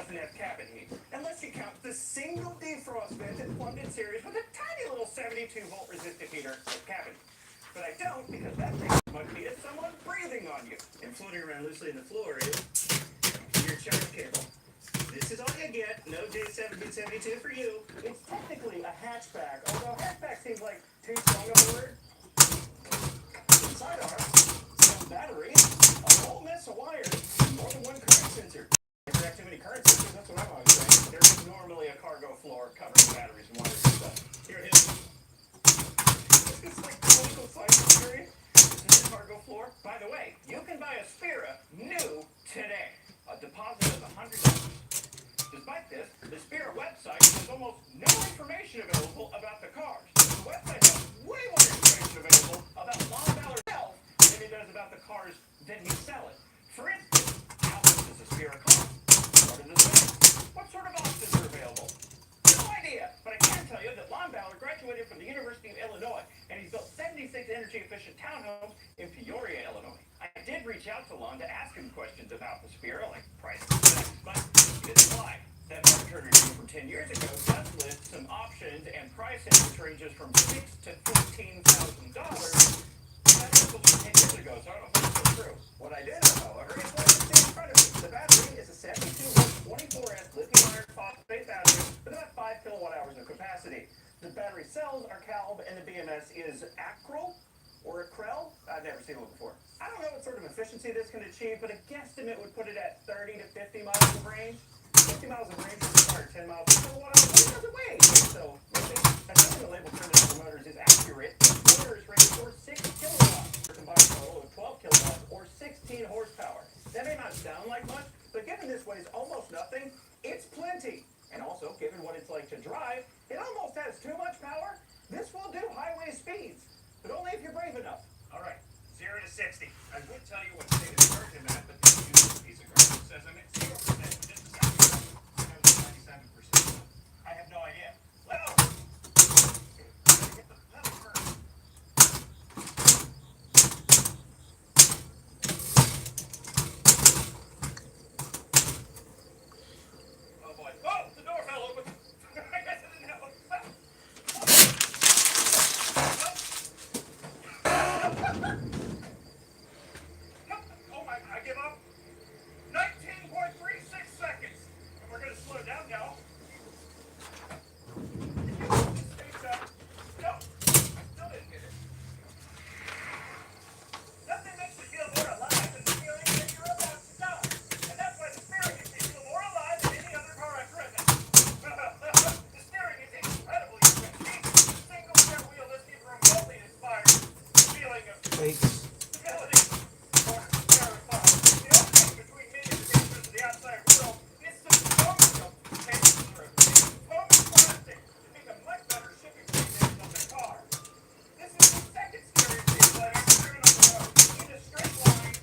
doesn't have cabin heat, unless you count the single defrost vent and plumbed in series with a tiny little 72-volt resistive heater at cabin. But I don't, because that thing might be someone breathing on you. And floating around loosely in the floor is your charge cable. This is all you get. No J7B72 for you. It's technically a hatchback, although hatchback seems like too strong of a word. Inside are some batteries, a whole mess of wires, more than one current sensor. If you have too many current sensors, that's what I'm always saying. There is normally a cargo floor covered in batteries and wires and stuff. Here it is. It's like political science theory. This is the cargo floor. By the way, you can buy a Spira new today. A deposit of $100. Despite this, the Spira website has almost no information available about the cars. The website has way more information available about Lon Ballard himself than it does about the cars that he sells. For instance, how much does a Spira cost? What are the specs? What sort of options are available? No idea, but I can tell you that Lon Ballard graduated from the University of Illinois, and he's built 76 energy-efficient townhomes in Peoria, Illinois. I did reach out to Lon to ask him questions about the Spira, like price and specs, but he didn't lie. That market review from 10 years ago does list some options and pricing which ranges from $6,000 to $15,000. That was 10 years ago, so I don't know if that's still true. What I did know, however, is what you see in front of me. The battery is a 72-volt 24S lithium iron phosphate battery with about 5 kilowatt hours of capacity. The battery cells are CALB and the BMS is Acrel or Acrel. I've never seen one before. I don't know what sort of efficiency this can achieve, but a guesstimate would put it at 30 to 50 miles of range. 50 miles of range would require 10 miles per kilowatt hour, but it doesn't weigh. So, assuming the label printed on the motors is accurate, the motors range for 6 kilowatts, a combined total of 12 kilowatts or 16 horsepower. That may not sound like much, but given this weighs almost nothing, it's plenty. And also, given what it's like to drive, it almost has too much power. This will do highway speeds, but only if you're brave enough. All right, 0 to 60. I would tell you what state of the Virgin at, but this useless piece of garbage says I'm at 0%. Just a second. 97%. I have no idea. Let over. Get the level first. Oh boy. Oh, the door fell open. I guess I didn't have one. Oh my, I give up. 19.36 seconds. And we're going to slow down now. No, I still didn't get it. Nothing makes me feel more alive than the feeling that you're about to die. And that's why the steering makes me feel more alive than any other car I've driven. The steering is incredibly effective. The single rear wheel doesn't even remotely inspire the feeling of stability or terrifying. The only thing between me and the dangers of the outside world is some foam cases through. Foam is plastic to make a much better shipping conditions on the car. This is the second scariest thing that I've ever driven on the road. In a straight line,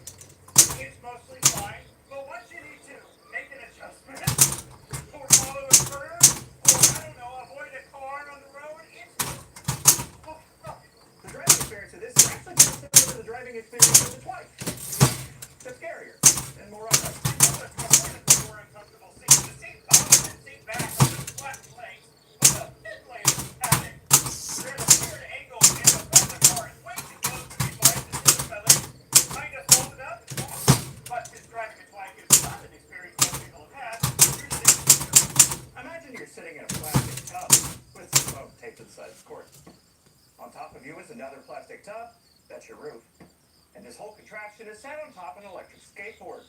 it's mostly fine, but once you need to make an adjustment or follow a curve, or I don't know, avoid a car on the road, it's oh, fuck. The driving experience of this is actually pretty similar to the driving experience of the Twice. It's scarier and more upright. More uncomfortable seat. The seat bottom and seat back are just flat plates, but the mid lane is padded. There's a weird angle in the front of the car. It's way too close to be biased into the legs. Kind of folded up. But since driving a Twice is not an experience most people have had, you're sitting here. Imagine you're sitting in a plastic tub with some foam taped to the side, of course. On top of you is another plastic tub. That's your roof. And this whole contraption is sat on top of an electric skateboard.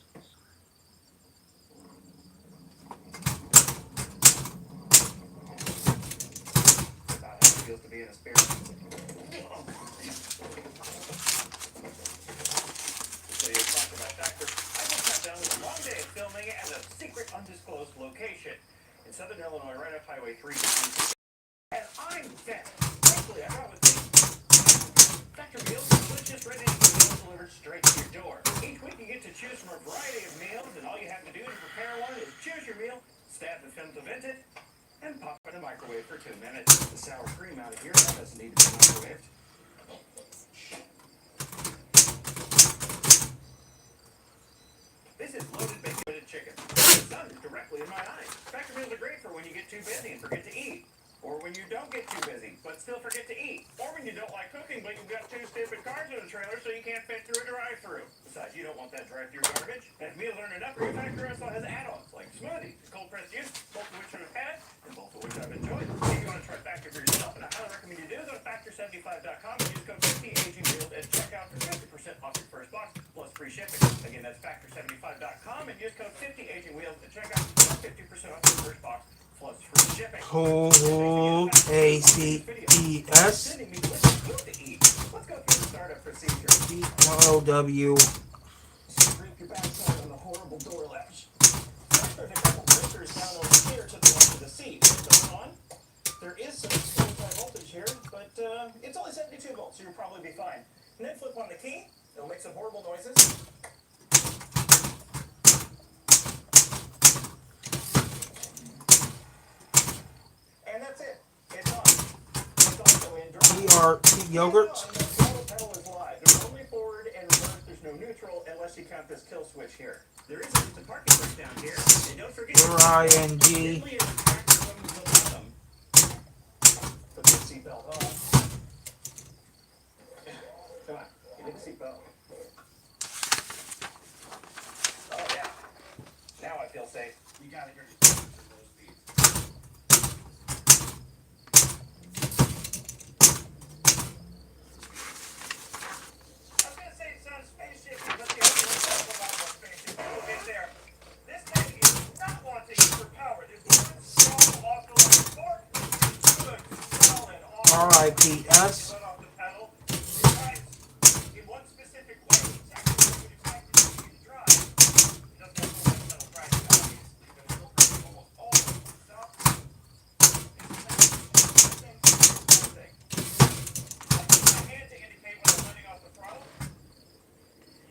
About how it feels to be in a Spirit. So you talk about Dr. I just got done with a long day of filming at a secret undisclosed location in southern Illinois, right off Highway 3. And I'm dead. Thankfully, I brought with me Dr. Meals, delicious, ready-to-eat meals delivered straight to your door. Each week you get to choose from a variety of meals, and all you have to do to prepare one is choose your meal, stab the film to vent it, and pop it in the microwave for 2 minutes. The sour cream out of here, that doesn't need to be microwaved. This is loaded baked chicken. The sun is directly in my too busy and forget to eat. Or when you don't get too busy, but still forget to eat. Or when you don't like cooking, but you've got 2 stupid cars in the trailer, so you can't fit through a drive-thru. Besides, you don't want that drive-thru garbage. And if meals aren't enough, your Factor also has add-ons, like smoothies, cold-pressed juice, both of which I've had, and both of which I've enjoyed. If you want to try Factor for yourself, and I highly recommend you do, go to Factor75.com and use code 50AgingWheels at checkout for 50% off your first box, plus free shipping. Again, that's Factor75.com and use code 50AgingWheels at checkout for 50% off your first box, plus free shipping. ACES Let's go through the startup procedure. OW. Scrape your backside on the horrible door latch. First, there's a couple breakers down over here to the left of the seat. Get those on. There is some extreme high voltage here, but it's only 72 volts, so you'll probably be fine. And then flip on the key. It'll make some horrible noises. And that's it. It's on. It's also in drive. Yogurt. The throttle pedal is live. There's only forward and reverse. There's no neutral unless you count this kill switch here. There is a parking brake down here. And don't forget ING. Put the seatbelt on. Come on, give me the seatbelt. Oh yeah. Now I feel safe. You gotta hear the low speeds. I was gonna say it sounds spaceshipy, but the only one that's about what spaceship we'll get there. This thing is not wanting for power. There's one strong authorized torque. Good, solid, RIPS. let off the pedal. It drives in one specific way. Exactly what you would expect it to be to drive. It doesn't have to let pedal practicalities. You're going to still press almost all of them. Stop. Thing. I use my hand to indicate when I'm letting off the throttle.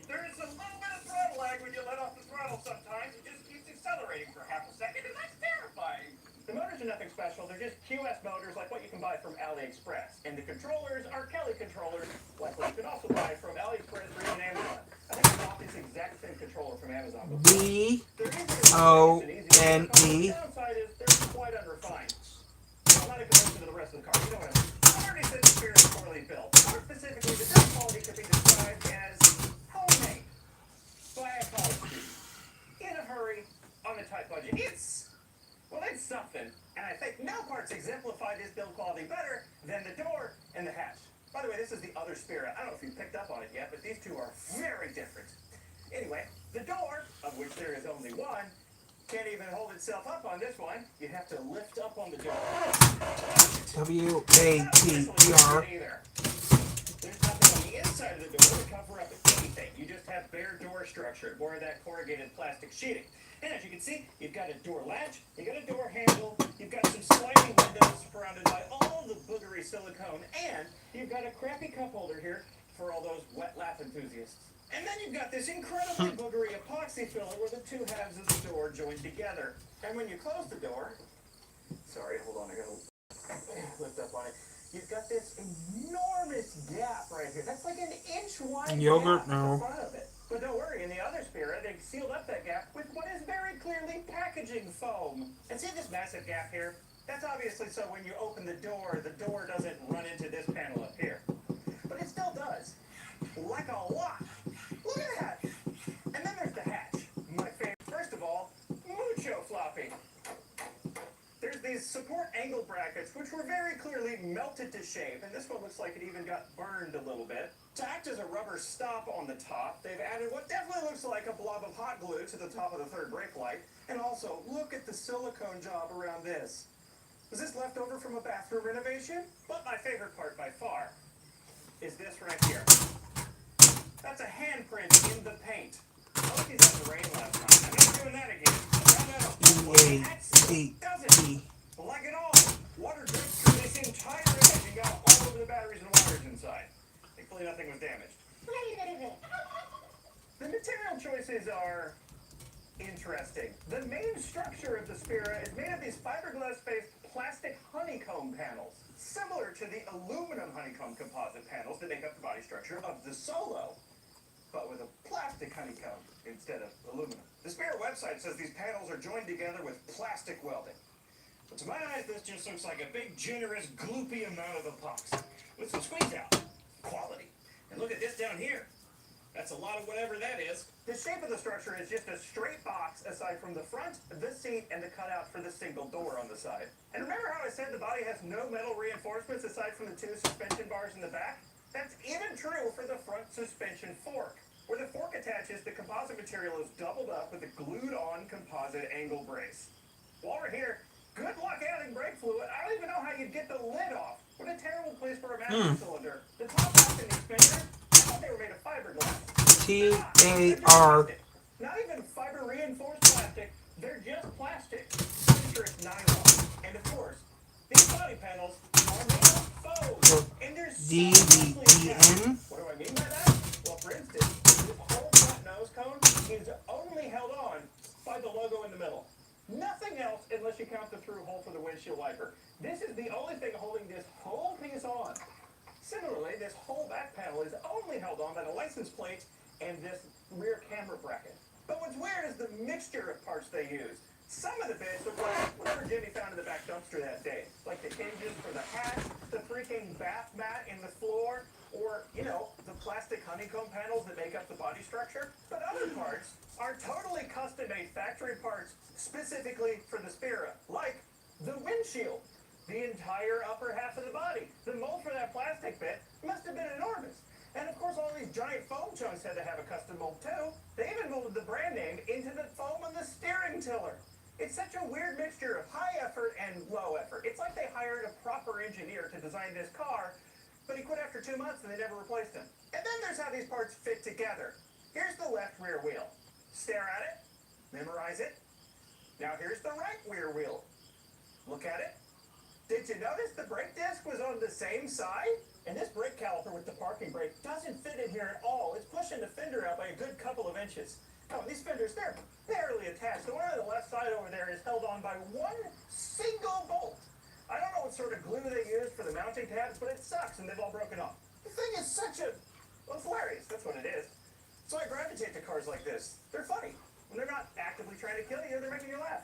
There is a little bit of throttle lag when you let off the throttle sometimes. It just keeps accelerating for half a second, and that's terrifying. The motors are nothing special. They're just QS motors like what you can buy from AliExpress. And the controllers are Kelly controllers, like what you can also buy from AliExpress or even Amazon. I think I bought this exact same controller from Amazon before. BONE. The downside is they're quite unrefined. I'm not even going into the rest of the car. You know what I mean? I already said the Spirit is poorly built. More specifically, the build quality could be described as homemade by a college student in a hurry on a tight budget. It's something. And I think no parts exemplify this build quality better than the door and the hatch. By the way, this is the other Spirit. I don't know if you've picked up on it yet, but these two are very different. Anyway, the door, of which there is only one, can't even hold itself up on this one. You have to lift up on the door. WATR. There's nothing on the inside of the door to cover up anything. You just have bare door structure, more of that corrugated plastic sheeting. And as you can see, you've got a door latch, you've got a door handle, you've got some sliding windows surrounded by all the boogery silicone, and you've got a crappy cup holder here for all those wet laugh enthusiasts. And then you've got this incredibly boogery epoxy filler where the two halves of the door join together. And when you close the door, sorry, hold on, I gotta lift up on it. You've got this enormous gap right here. That's like an inch wide Yogurt, gap in no. front of it. But don't worry, in the other Spirit, they sealed up that gap with what is very clearly packaging foam. And see this massive gap here? That's obviously so when you open the door doesn't run into this panel up here. But it still does. Like a lot. Look at that. And then there's the hatch. My favorite. First of all, mucho floppy. There's these support angle brackets, which were very clearly melted to shape, and this one looks like it even got burned a little bit. To act as a rubber stop on the top, they've added what definitely looks like a blob of hot glue to the top of the third brake light. And also, look at the silicone job around this. Was this left over from a bathroom renovation? But my favorite part by far is this right here. That's a handprint in the paint. I hope these had the rain last time. I'm not doing that again. EACT. Like it all, water drips through this entire edge and got all over the batteries and wires inside. Thankfully nothing was damaged. The material choices are interesting. The main structure of the Spira is made of these fiberglass-based plastic honeycomb panels, similar to the aluminum honeycomb composite panels that make up the body structure of the Solo, but with a plastic honeycomb instead of aluminum. The Spira website says these panels are joined together with plastic welding. But to my eyes, this just looks like a big, generous, gloopy amount of epoxy with some squeeze out. Quality. And look at this down here. That's a lot of whatever that is. The shape of the structure is just a straight box aside from the front, the seat, and the cutout for the single door on the side. And remember how I said the body has no metal reinforcements aside from the 2 suspension bars in the back? That's even true for the front suspension fork. Where the fork attaches, the composite material is doubled up with a glued-on composite angle brace. While we're here, good luck adding brake fluid. I don't even know how you'd get the lid off. What a terrible place for a master cylinder. The top half in these fenders, I thought they were made of fiberglass. TAR. Not even fiber reinforced plastic, they're just plastic. Strict nylon. And of course, these body panels are made of foam. And they're so nicely attached. What do I mean by that? Well, for instance, this whole front nose cone is only held on by the logo in the middle. Nothing else unless you count the through hole for the windshield wiper. This is the only thing holding this whole piece on. Similarly, this whole back panel is only held on by the license plate and this rear camera bracket. But what's weird is the mixture of parts they use. Some of the bits look like whatever Jimmy found in the back dumpster that day. Like the hinges for the hatch, the freaking bath mat in the floor, or, you know, the plastic honeycomb panels that make up the body structure. But other parts are totally custom-made factory parts specifically for the Spira, like the windshield, the entire upper half of the body. The mold for that plastic bit must have been enormous. And of course, all these giant foam chunks had to have a custom mold too. They even molded the brand name into the foam on the steering tiller. It's such a weird mixture of high effort and low effort. It's like they hired a proper engineer to design this car, but he quit after 2 months and they never replaced him. And then there's how these parts fit together. Here's the left rear wheel. Stare at it. Memorize it. Now here's the right rear wheel. Look at it. Did you notice the brake disc was on the same side? And this brake caliper with the parking brake doesn't fit in here at all. It's pushing the fender out by a good couple of inches. Oh, these fenders, they're barely attached. The one on the left side over there is held on by one single bolt. I don't know what sort of glue they use for the mounting tabs, but it sucks and they've all broken off. The thing is such a... well, it's hilarious. That's what it is. So I gravitate to cars like this. They're funny. When they're not actively trying to kill you, they're making you laugh.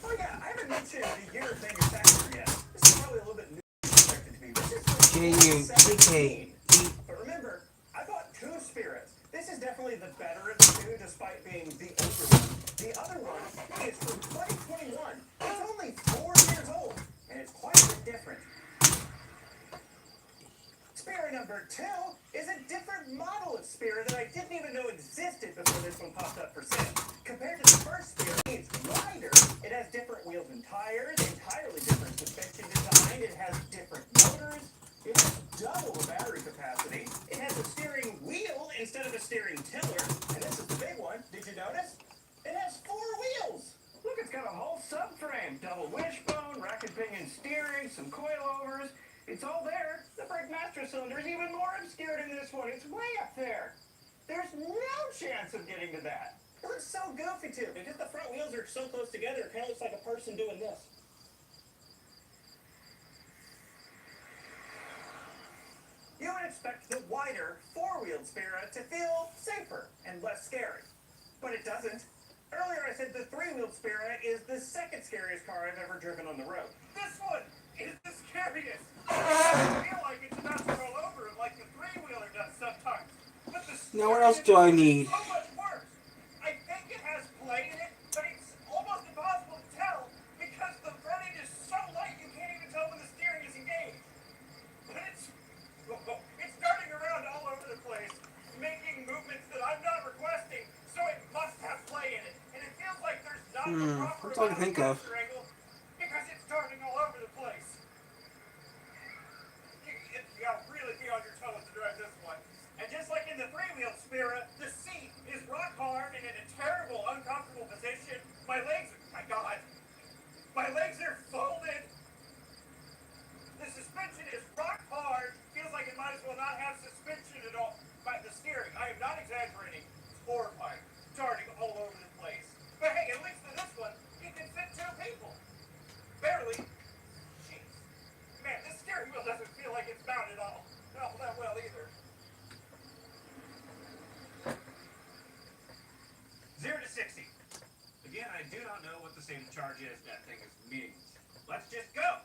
Oh yeah, I haven't mentioned the year of manufacture yet. This is probably a little bit new expected to be. This is from 2017. But remember, I bought 2 Spiras. This is definitely the better of the 2, despite being the older one. The other one is from 2021. It's only 4 years old, and it's quite a bit different. Spira number 2 is a different model of Spira that I didn't even know existed before this one popped up for sale. Compared to the first Spira, it's lighter, it has different wheels and tires, entirely different suspension design, it has different motors, it has double the battery capacity, it has a steering wheel instead of a steering tiller, and this is the big one, did you notice? It has 4 wheels! Look, it's got a whole subframe, double wishbone, rack and pinion steering, some coilovers. It's all there. The brake master cylinder is even more obscured in this one. It's way up there. There's no chance of getting to that. It looks so goofy too, because the front wheels are so close together, it kind of looks like a person doing this. You would expect the wider, 4-wheeled Spira to feel safer and less scary. But it doesn't. Earlier I said the 3-wheeled Spira is the second scariest car I've ever driven on the road. This one is the scariest. I feel like it's about to roll over like the 3-wheeler does sometimes. But the Now what else do I need? so much worse. I think it has play in it, but it's almost impossible to tell because the front end is so light you can't even tell when the steering is engaged. But it's darting around all over the place, making movements that I'm not requesting, so it must have play in it. And it feels like there's not the proper That's all I can think of. capture angle because it's darting all over the place. You gotta really be on your toes to drive this one. And just like in the 3-wheel Spira, the seat is rock hard and in a terrible, uncomfortable position. My legs are folded. The suspension is rock hard. Feels like it might as well not have suspension at all. But the steering, I am not exaggerating. It's horrifying. Darting all over the place. But hey, at least in this one, it can fit 2 people. Barely. Jeez. Man, this steering wheel doesn't feel like it's mounted all that well either. 0 to 60. is that thing is meaningless. Let's just go.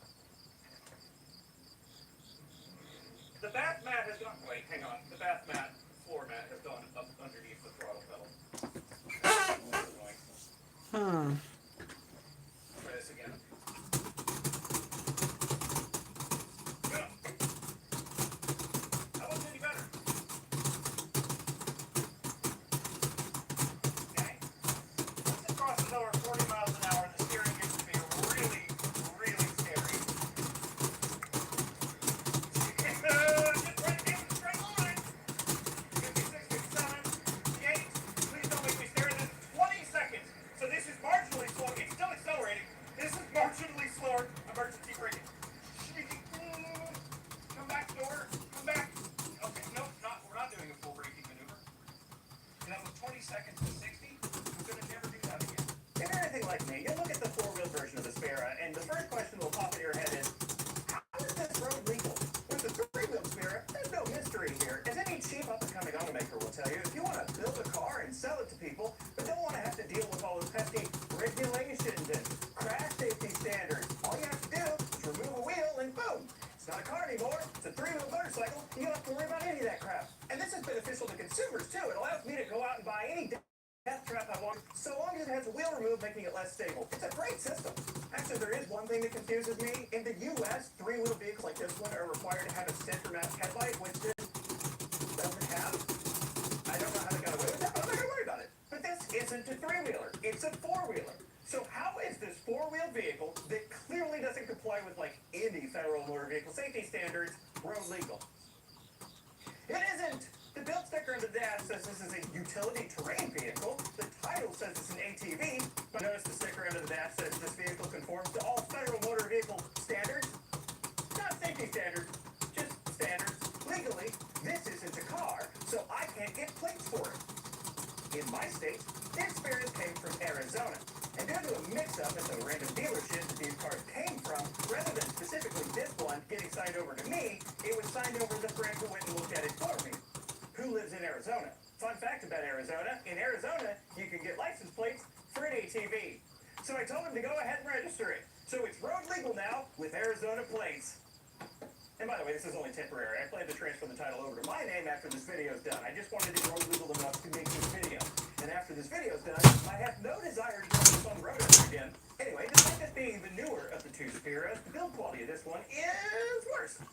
The bath mat has gone. Wait, hang on. The bath mat, floor mat has gone up underneath the throttle pedal. Try this again. Go. That wasn't any better. Okay. Once it crosses over 40 miles an hour, the steering gets to be really, really scary. Just right down the straight line. 56, 57, 58. Please don't make me stare at this. 20 seconds. So this is marginally slow. It's still accelerating. This is marginally slower. Emergency braking. Come back to order. Come back. Okay, no, we're not doing a full braking maneuver. And that was 20 seconds to 60. I'm going to never do that again. If you're anything like me, you'll look at the four-wheel version of the Spera, and the first question that will pop into your head is, how is this road legal? With the three-wheel Spera, there's no mystery here. As any cheap up-and-coming automaker will tell you, if you want to build a car and sell it to people, but don't want to have to deal with all those pesky regulations and crash safety standards, all you have to do is remove a wheel and boom! It's not a car anymore, it's a three-wheel motorcycle, you don't have to worry about any of that crap. And this is beneficial to consumers too. It allows me to go out and buy any death trap I want, so long as it has a wheel removed, making it less stable. It's a great system. Actually, there is one thing that confuses me. In the U.S., three-wheel vehicles like this one are required to have a center mass headlight, which this doesn't have. I don't know how they got away with that, but I'm not going to worry about it. But this isn't a three-wheeler. It's a four-wheeler. So how is this four-wheel vehicle that clearly doesn't comply with, like, any federal motor vehicle safety standards road legal? It isn't! The build sticker under the dash says this is a utility terrain vehicle. The title says it's an ATV. But notice the sticker under the dash says this vehicle conforms to all federal motor vehicle standards. Not safety standards, just standards. Legally, this isn't a car, so I can't get plates for it. In my state, the experience came from Arizona. And due to a mix-up at the random dealership that these cars came from, rather than specifically this one getting signed over to me, it was signed over to the friend who went and looked at it for me. Who lives in Arizona? Fun fact about Arizona, in Arizona, you can get license plates for an ATV. So I told him to go ahead and register it. So it's road legal now with Arizona plates. And by the way, this is only temporary. I plan to transfer the title over to my name after this video is done. I just wanted it road legal enough to make this video. And after this video is done, I have no desire to go on this on the road ever again. Anyway, despite this being the newer of the two Speras, the build quality of this one is worse.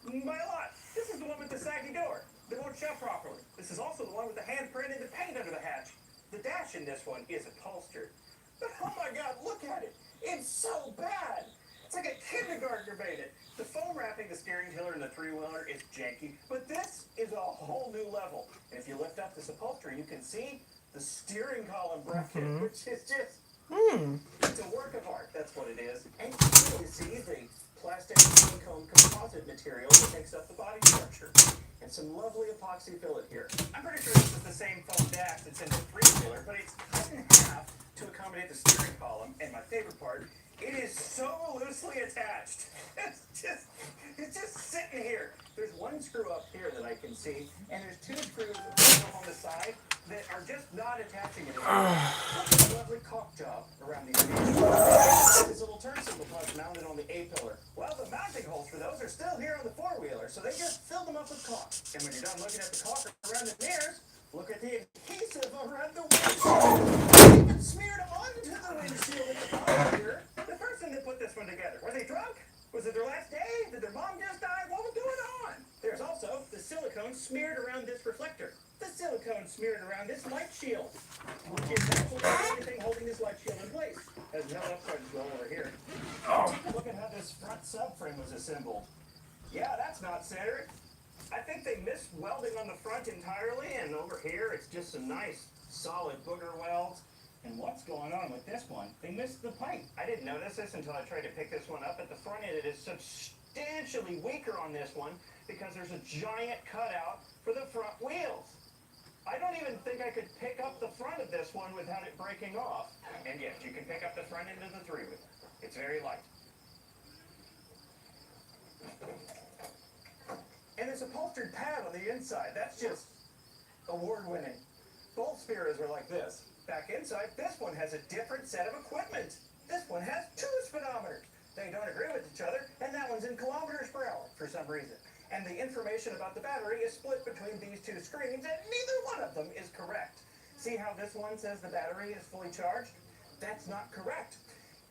By a lot. This is the one with the saggy door that won't shut properly. This is also the one with the handprint and the paint under the hatch. The dash in this one is upholstered. But oh my god, look at it! It's so bad! It's like a kindergartner made it. The foam wrapping the steering tiller and the three-wheeler is janky, but this is a whole new level. And if you lift up this upholstery, you can see the steering column bracket, which is just... It's a work of art, that's what it is. And you can really see the plastic honeycomb composite material that makes up the body structure. And some lovely epoxy fillet here. I'm pretty sure this is the same foam dash that's in the three-wheeler, but it's cut in half to accommodate the steering column. And my favorite part, it is so loosely attached. It's just sitting here. There's one screw up here that I can see, and there's two screws on the side that are just not attaching it. Look at the lovely caulk job around these pieces. This little turn signal plug mounted on the A-pillar. Well, the mounting holes for those are still here on the four-wheeler, so they just filled them up with caulk. And when you're done looking at the caulk around the mirrors, look at the adhesive around the windshield. They even smeared them onto the windshield at the bottom here. The person that put this one together, were they drunk? Was it their last day? Did their mom just die? What was going on? There's also the silicone smeared around this reflector. The silicone smeared around this light shield, which is actually the only thing holding this light shield in place. There's no upside as well over here. Take a look at how this front subframe was assembled. Yeah, that's not centered. I think they missed welding on the front entirely, and over here it's just some nice solid booger welds. And what's going on with this one? They missed the pipe. I didn't notice this until I tried to pick this one up. At the front end, it is substantially weaker on this one because there's a giant cutout for the front wheels. I don't even think I could pick up the front of this one without it breaking off. And yes, you can pick up the front end of the three-wheeler. It's very light. And there's a upholstered pad on the inside. That's just award-winning. Both Speras are like this. Back inside, this one has a different set of equipment. This one has two speedometers. They don't agree with each other, and that one's in kilometers per hour for some reason. And the information about the battery is split between these two screens, and neither one of them is correct. See how this one says the battery is fully charged? That's not correct.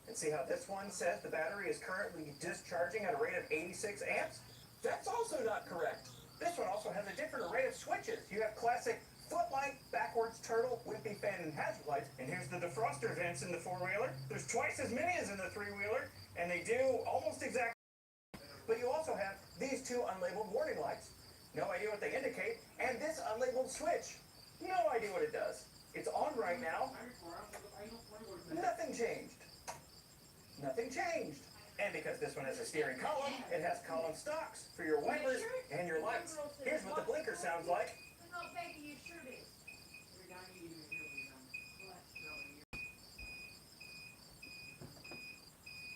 And see how this one says the battery is currently discharging at a rate of 86 amps? That's also not correct. This one also has a different array of switches. You have classic footlight, backwards turtle, wimpy fan, and hazard lights. And here's the defroster vents in the four-wheeler. There's twice as many as in the three-wheeler, and they do almost exactly. But you also have these two unlabeled warning lights. No idea what they indicate. And this unlabeled switch. No idea what it does. It's on right now. Nothing changed. Nothing changed. And because this one has a steering column, it has column stocks for your wipers and your lights. Here's what the blinker sounds like.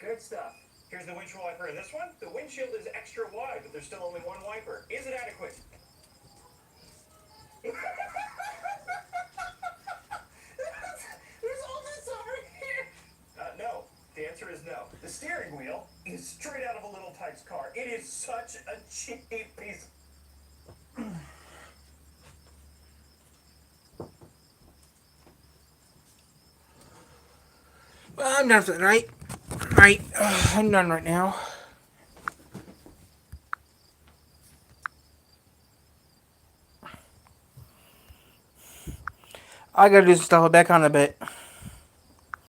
Good stuff. Here's the windshield wiper in this one. The windshield is extra wide, but there's still only one wiper. Is it adequate? There's all this over here. No. The answer is no. The steering wheel is straight out of a Little Tikes car. It is such a cheap piece. Well, I'm done for the night. Right. I'm done right now. I gotta do some stuff back on a bit.